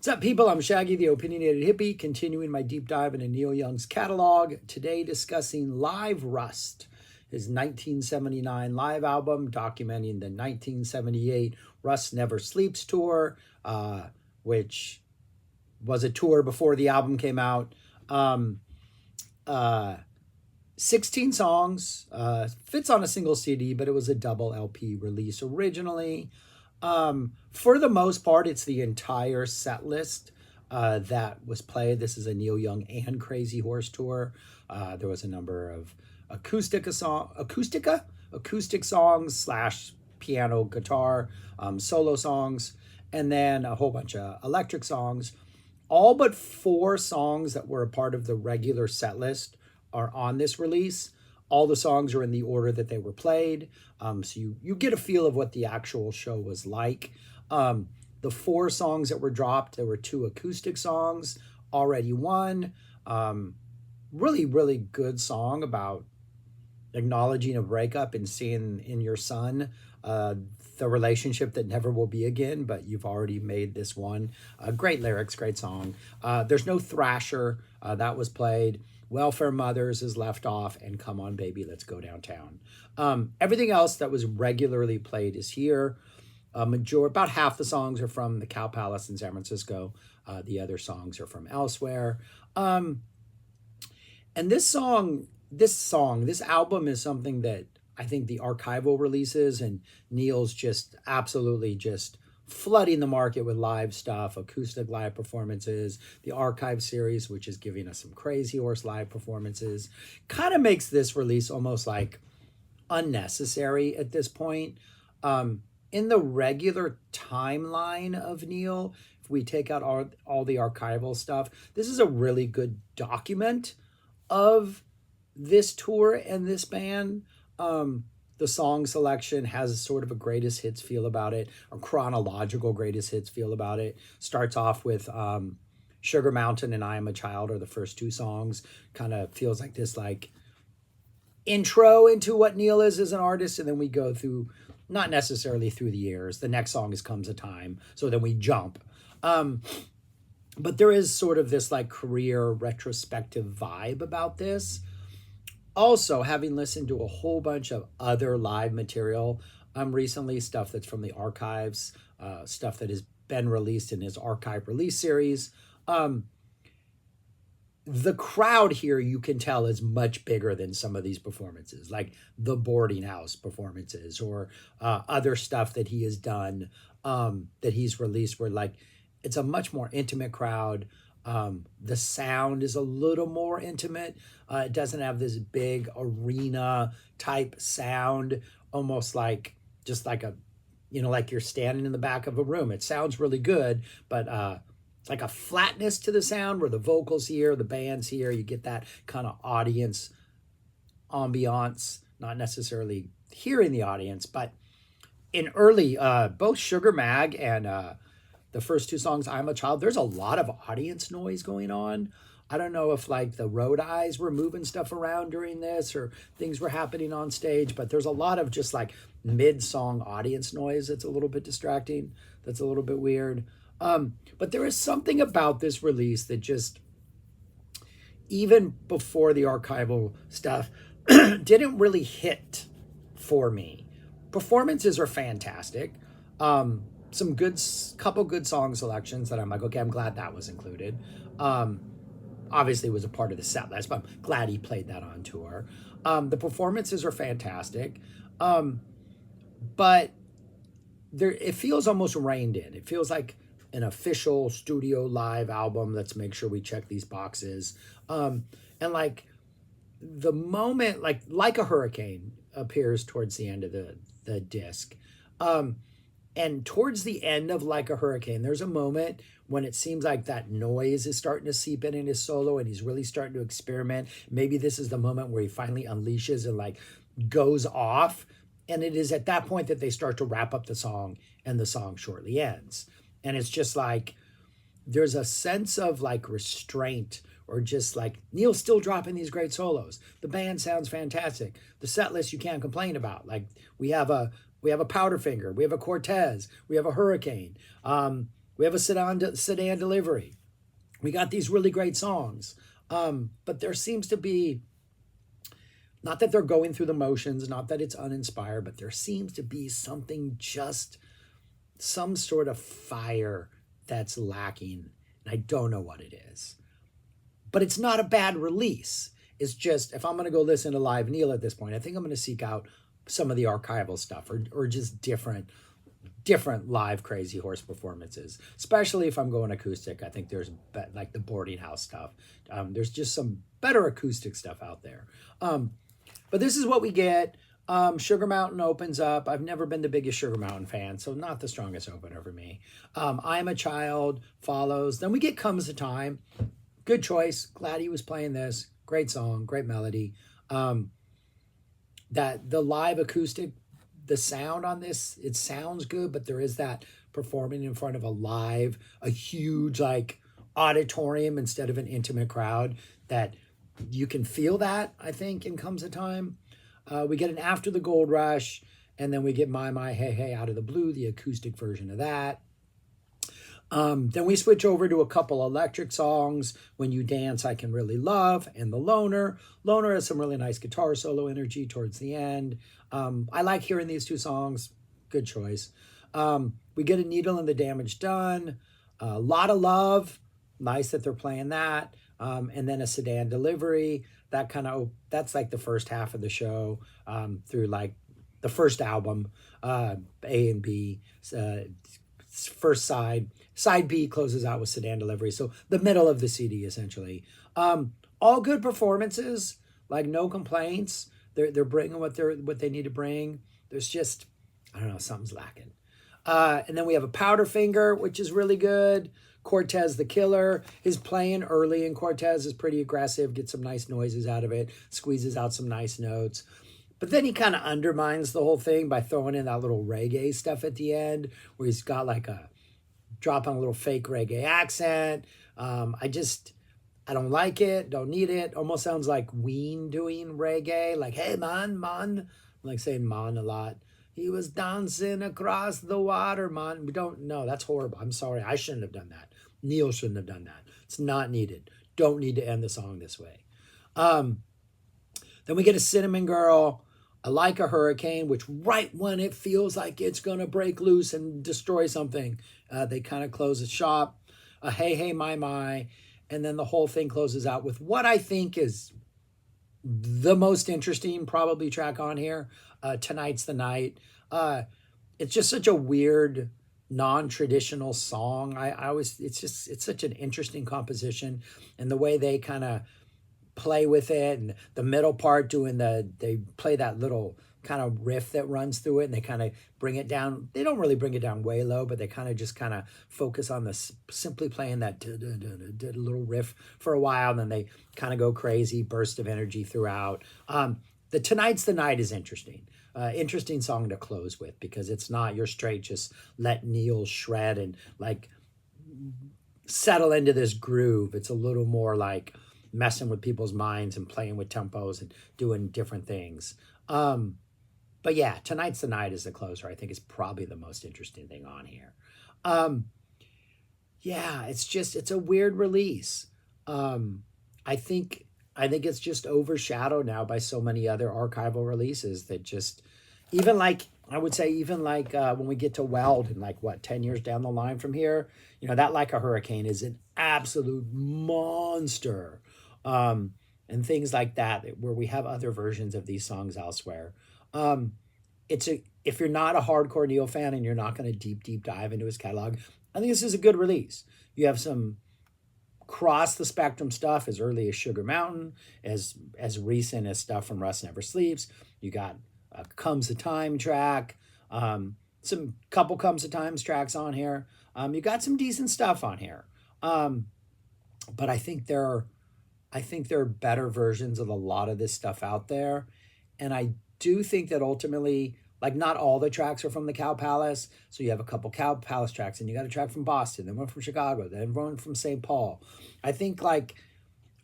What's up, people? I'm Shaggy, the Opinionated Hippie, continuing my deep dive into Neil Young's catalog. Today, discussing Live Rust, his 1979 live album documenting the 1978 Rust Never Sleeps tour, which was a tour before the album came out. Uh, 16 songs, fits on a single CD, but it was a double LP release originally. For the most part, it's the entire set list that was played. This is a Neil Young and Crazy Horse tour. There was a number of acoustic songs slash piano guitar solo songs, and then a whole bunch of electric songs. All but 4 songs that were a part of the regular set list are on this release. All the songs are in the order that they were played. So you get a feel of what the actual show was like. The 4 songs that were dropped, there were 2 acoustic songs, Already Won. Really, really good song about acknowledging a breakup and seeing in your son the relationship that never will be again, but you've already made this one. Great lyrics, great song. There's no Thrasher, that was played. Welfare Mothers is left off, and Come On Baby, Let's Go Downtown. Everything else that was regularly played is here. About half the songs are from the Cow Palace in San Francisco. The other songs are from elsewhere. And this album is something that I think the archival releases and Neil's just absolutely just flooding the market with live stuff, acoustic live performances, the archive series, which is giving us some Crazy Horse live performances, kind of makes this release almost like unnecessary at this point. In the regular timeline of Neil, if we take out all the archival stuff, this is a really good document of this tour and this band. The song selection has sort of a greatest hits feel about it, a chronological greatest hits feel about it. Starts off with Sugar Mountain and I Am a Child are the first 2 songs. Kind of feels like this like intro into what Neil is as an artist, and then we go through, not necessarily through the years. The next song is Comes a Time, so then we jump. But there is sort of this like career retrospective vibe about this. Also, having listened to a whole bunch of other live material recently, stuff that's from the archives, stuff that has been released in his archive release series, the crowd here, you can tell, is much bigger than some of these performances, like the Boarding House performances or other stuff that he has done, that he's released, where like it's a much more intimate crowd. The sound is a little more intimate. It doesn't have this big arena type sound, almost like just like like you're standing in the back of a room. It sounds really good, but it's like a flatness to the sound where the vocals here, the band's here. You get that kind of audience ambiance, not necessarily hearing the audience, but in early, both Sugar Mag and the first 2 songs, I'm a Child, there's a lot of audience noise going on. I don't know if like the road eyes were moving stuff around during this or things were happening on stage, but there's a lot of just like mid-song audience noise that's a little bit distracting, that's a little bit weird. But there is something about this release that just, even before the archival stuff, didn't really hit for me. Performances are fantastic. Some couple good song selections that I'm like, okay, I'm glad that was included. Obviously it was a part of the set list, but I'm glad he played that on tour. The performances are fantastic. But it feels almost reined in. It feels like an official studio live album. Let's make sure we check these boxes. And like the moment, like a Hurricane appears towards the end of the disc. And towards the end of Like a Hurricane, there's a moment when it seems like that noise is starting to seep in his solo and he's really starting to experiment. Maybe this is the moment where he finally unleashes and like goes off. And it is at that point that they start to wrap up the song and the song shortly ends. And it's just like, there's a sense of like restraint, or just like Neil's still dropping these great solos. The band sounds fantastic. The set list you can't complain about. Like we have a Powderfinger, we have a Cortez, we have a Hurricane, we We have a sedan delivery. We got these really great songs. But there seems to be, not that they're going through the motions, not that it's uninspired, but there seems to be something, just some sort of fire that's lacking. And I don't know what it is. But it's not a bad release. It's just, if I'm going to go listen to live Neil at this point, I think I'm going to seek out some of the archival stuff, or just different live Crazy Horse performances, especially if I'm going acoustic. I think there's like the boarding house stuff. There's just some better acoustic stuff out there. But this is what we get. Sugar Mountain opens up. I've never been the biggest Sugar Mountain fan, so not the strongest opener for me. I'm a Child follows. Then we get Comes the Time. Good choice. Glad he was playing this. Great song, great melody. That the live acoustic, the sound on this, it sounds good, but there is that performing in front of a huge like auditorium instead of an intimate crowd, that you can feel that, I think, in Comes a Time. We get an After the Gold Rush, and then we get My Hey Hey Out of the Blue, the acoustic version of that. Then we switch over to a couple electric songs, When You Dance, I Can Really Love, and The Loner. Loner has some really nice guitar solo energy towards the end. I like hearing these two songs. Good choice. We get A Needle in the Damage Done, a Lot of Love. Nice that they're playing that. And then A Sedan Delivery. That's like the first half of the show, through like the first album, A and B. First side B closes out with Sedan Delivery, so the middle of the CD essentially. All good performances, like no complaints. They're bringing what they need to bring. There's just, I don't know, something's lacking. And then we have a Powderfinger, which is really good. Cortez the Killer. His playing early in Cortez is pretty aggressive, gets some nice noises out of it, squeezes out some nice notes. But then he kind of undermines the whole thing by throwing in that little reggae stuff at the end, where he's got like dropping a little fake reggae accent. I don't like it, don't need it. Almost sounds like Ween doing reggae, like, hey man, I'm like saying man a lot. He was dancing across the water, man. We don't know. That's horrible. I'm sorry. I shouldn't have done that. Neil shouldn't have done that. It's not needed. Don't need to end the song this way. Then we get a Cinnamon Girl, I Like a Hurricane, which right when it feels like it's going to break loose and destroy something, they kind of close the shop. A Hey Hey My. And then the whole thing closes out with what I think is the most interesting probably track on here, Tonight's the Night. It's just such a weird, non-traditional song. It's such an interesting composition, and the way they kind of play with it, and the middle part they play that little kind of riff that runs through it, and they kind of bring it down. They don't really bring it down way low, but they kind of focus on this, simply playing that little riff for a while, and then they kind of go crazy, burst of energy throughout. The Tonight's the Night is interesting. Interesting song to close with, because it's not your straight just let Neil shred and like settle into this groove. It's a little more like messing with people's minds and playing with tempos and doing different things. But yeah, Tonight's the Night is the closer. I think it's probably the most interesting thing on here. Yeah, it's a weird release. I think it's just overshadowed now by so many other archival releases that just, even like when we get to Weld and like 10 years down the line from here, that Like a Hurricane is an absolute monster. And things like that, where we have other versions of these songs elsewhere. If you're not a hardcore Neil fan and you're not going to deep dive into his catalog, I think this is a good release. You have some cross the spectrum stuff as early as Sugar Mountain, as recent as stuff from Rust Never Sleeps. You got a Comes the Time track, some couple Comes the Times tracks on here. You got some decent stuff on here. But I think there are better versions of a lot of this stuff out there. And I do think that ultimately, like, not all the tracks are from the Cow Palace. So you have a couple Cow Palace tracks, and you got a track from Boston, then one from Chicago, then one from St. Paul. I think like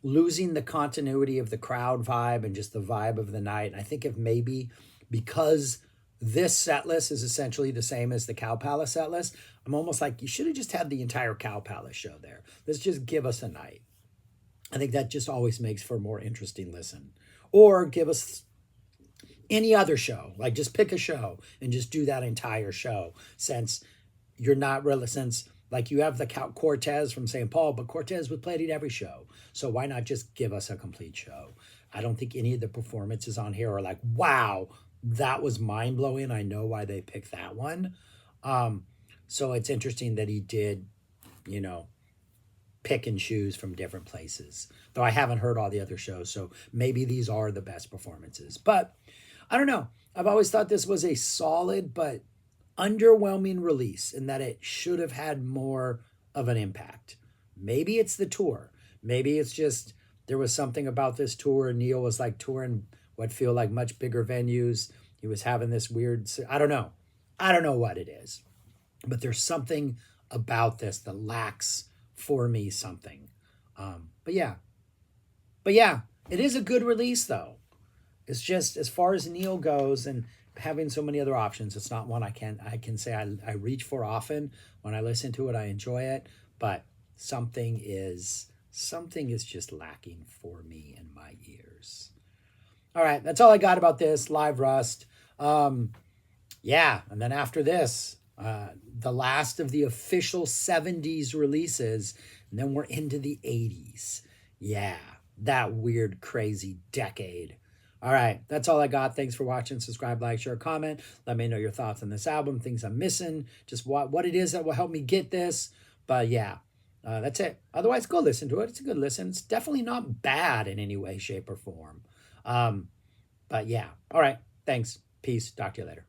losing the continuity of the crowd vibe and just the vibe of the night. I think if maybe because this set list is essentially the same as the Cow Palace set list. I'm almost like, you should have just had the entire Cow Palace show there. Let's just give us a night. I think that just always makes for a more interesting listen. Or give us any other show, like just pick a show and just do that entire show, since you're not really, since like you have the Cortez from St. Paul, but Cortez was played at every show. So why not just give us a complete show? I don't think any of the performances on here are like, wow, that was mind blowing. I know why they picked that one. So it's interesting that he did, you know, pick and choose from different places, though I haven't heard all the other shows. So maybe these are the best performances, but I don't know. I've always thought this was a solid but underwhelming release, in that it should have had more of an impact. Maybe it's the tour. Maybe it's just there was something about this tour. Neil was like touring what feel like much bigger venues. He was having this weird, I don't know. I don't know what it is, but there's something about this that lacks for me something. But yeah, it is a good release though. It's just as far as Neil goes and having so many other options, it's not one I can say I reach for often. When I listen to it, I enjoy it, but something is just lacking for me in my ears. All right, that's all I got about this Live Rust. Yeah, and then after this, the last of the official 70s releases, and then we're into the 80s. Yeah, that weird, crazy decade. All right, that's all I got. Thanks for watching. Subscribe, like, share, comment. Let me know your thoughts on this album, things I'm missing, just what it is that will help me get this. But yeah, that's it. Otherwise, go listen to it. It's a good listen. It's definitely not bad in any way, shape, or form. But yeah, all right. Thanks. Peace. Talk to you later.